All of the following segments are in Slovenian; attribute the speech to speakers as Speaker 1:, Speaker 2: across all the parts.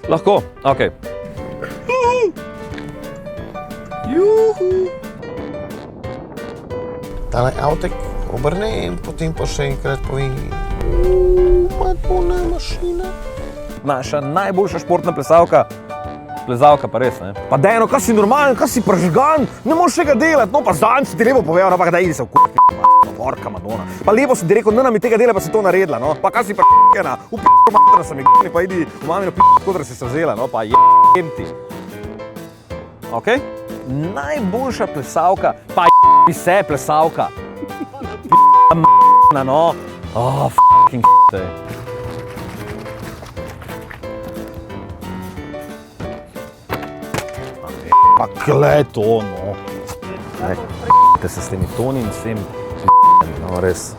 Speaker 1: Lahko, ok.
Speaker 2: Juhu. Tale avtek obrne in potem pa še enkrat povem, pa to ne mašina.
Speaker 1: Naša najboljša športna plezalka pa res, ne? Pa Dejano, kaj si normalen, kaj si prežgan, ne moreš tega delati, no pa zdaj si ti lepo povedal, no pa da idi se v porka Madonna. Pa lepo si ti rekel, ne nam je tega dela, pa si to naredila, no, pa kaj si preškena, v materna sem je pa idi v mamino kodra si se vzela, no, pa jem ti. Ok? Najboljša plezalka, pa bi se plezalka. No, oh, f***ing te. Pa glej to, no. Te se s temi toni in s tem, no res.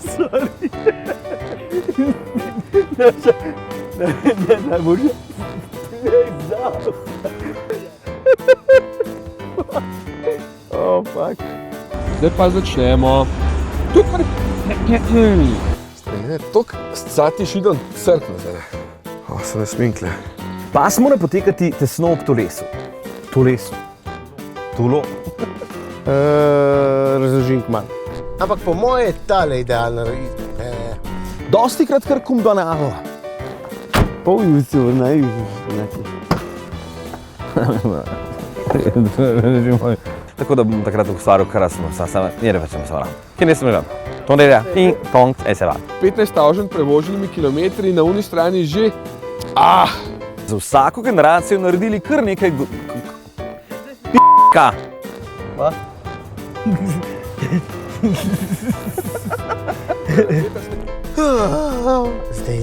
Speaker 1: Sorry. Ne, bože. Oh, fuck.
Speaker 3: Zdaj pa začnemo. Tukaj.
Speaker 2: Strejne, tok scati šidon crkno zdaj. O, se ne sminkle.
Speaker 1: Pas mora potekati tesno ob tolesu. Tolesu. Tulo.
Speaker 2: Razložim kman. Ampak po moje je tale idealna.
Speaker 1: Dostikrat kar kumbanavo.
Speaker 2: Pol jucu,
Speaker 1: Tako da bom takrat ustvaril, kar sem ne več se varam. Kje ne sem gledal? To ne je, in tong, se va.
Speaker 3: 15.000 prevoženimi kilometri na uni strani že.
Speaker 1: Za vsako generacijo naredili kar nekaj p***ka. Pa?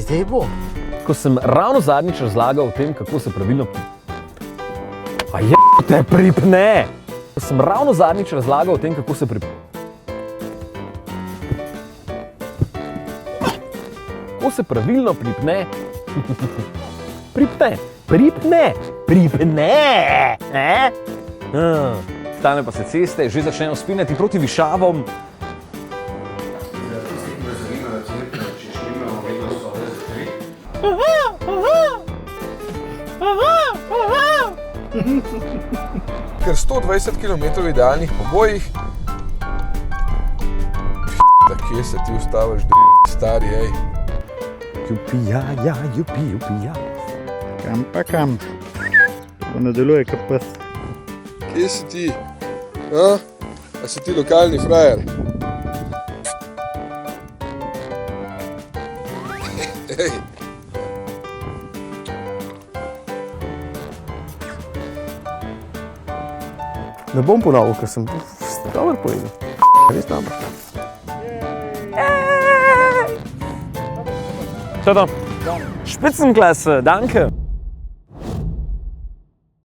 Speaker 2: Zdaj bo.
Speaker 1: Ko sem ravno zadnjič razlagal o tem, kako se pravilno... A te pripne! Ko sem ravno zadnjič razlagal o tem, kako se Kako se pravilno pripne? Pripne! Stane pa se ceste, že začnejo spinati proti višavom.
Speaker 3: Ker 120 km v idealnih pogojih. Da kje se ti ustaviš, stari, ej.
Speaker 1: Jupi, ja.
Speaker 4: Kam pa kam? To ne deluje kot pes.
Speaker 3: Kje si ti? A si ti lokalni frajer? Ej.
Speaker 2: Ne bom ponovil, ker sem dober povedal. Res dobro.
Speaker 1: Spitzenklasse, danke.